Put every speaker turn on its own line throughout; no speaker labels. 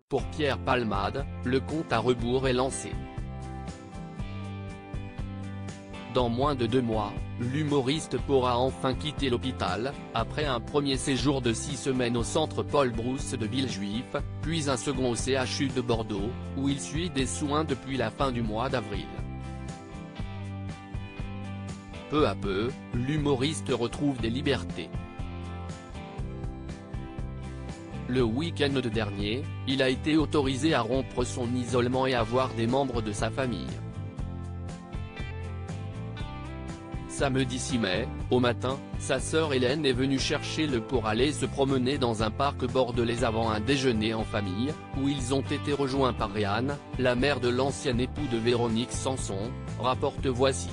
Pour Pierre Palmade, le compte à rebours est lancé. Dans moins de 2 mois, l'humoriste pourra enfin quitter l'hôpital, après un premier séjour de 6 semaines au centre Paul Brousse de Villejuif, puis un second au CHU de Bordeaux, où il suit des soins depuis la fin du mois d'avril. Peu à peu, l'humoriste retrouve des libertés. Le week-end dernier, il a été autorisé à rompre son isolement et à voir des membres de sa famille. Samedi 6 mai, au matin, sa sœur Hélène est venue chercher le pour aller se promener dans un parc bordelais avant un déjeuner en famille, où ils ont été rejoints par Réanne, la mère de l'ancien époux de Véronique Sanson, rapporte Voici.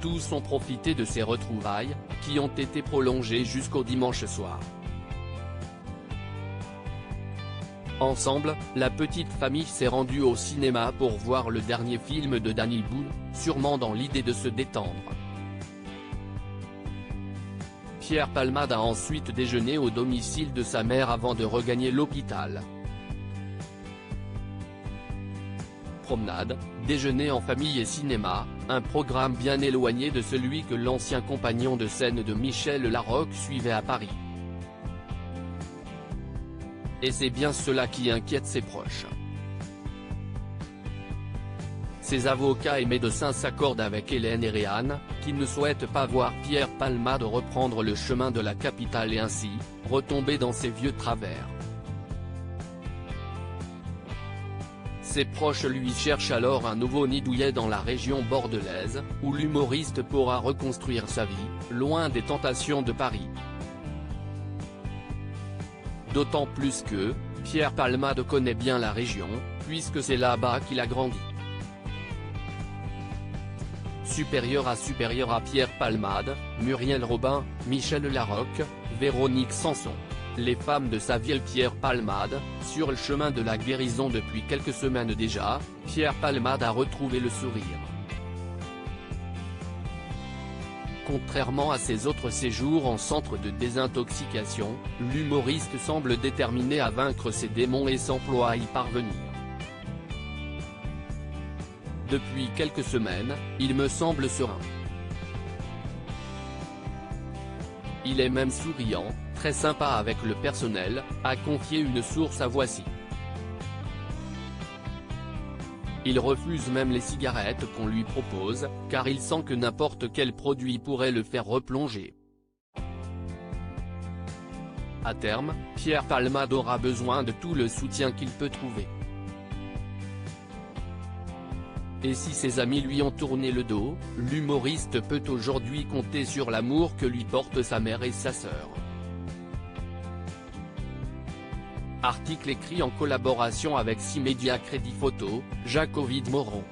Tous ont profité de ces retrouvailles, qui ont été prolongées jusqu'au dimanche soir. Ensemble, la petite famille s'est rendue au cinéma pour voir le dernier film de Danny Boone, sûrement dans l'idée de se détendre. Pierre Palmade a ensuite déjeuné au domicile de sa mère avant de regagner l'hôpital. Promenade, déjeuner en famille et cinéma, un programme bien éloigné de celui que l'ancien compagnon de scène de Michel Larocque suivait à Paris. Et c'est bien cela qui inquiète ses proches. Ses avocats et médecins s'accordent avec Hélène et Réanne, qui ne souhaitent pas voir Pierre Palmade reprendre le chemin de la capitale et ainsi, retomber dans ses vieux travers. Ses proches lui cherchent alors un nouveau nid douillet dans la région bordelaise, où l'humoriste pourra reconstruire sa vie, loin des tentations de Paris. D'autant plus que, Pierre Palmade connaît bien la région, puisque c'est là-bas qu'il a grandi. Supérieur à Pierre Palmade, Muriel Robin, Michel Larocque, Véronique Sanson. Les femmes de sa ville Pierre Palmade, sur le chemin de la guérison depuis quelques semaines déjà, Pierre Palmade a retrouvé le sourire. Contrairement à ses autres séjours en centre de désintoxication, l'humoriste semble déterminé à vaincre ses démons et s'emploie à y parvenir. Depuis quelques semaines, il me semble serein. Il est même souriant, très sympa avec le personnel, a confié une source à Voici. Il refuse même les cigarettes qu'on lui propose, car il sent que n'importe quel produit pourrait le faire replonger. À terme, Pierre Palmade aura besoin de tout le soutien qu'il peut trouver. Et si ses amis lui ont tourné le dos, l'humoriste peut aujourd'hui compter sur l'amour que lui portent sa mère et sa sœur. Article écrit en collaboration avec 6 Médias Crédit Photo, Jacques Ovid Moron.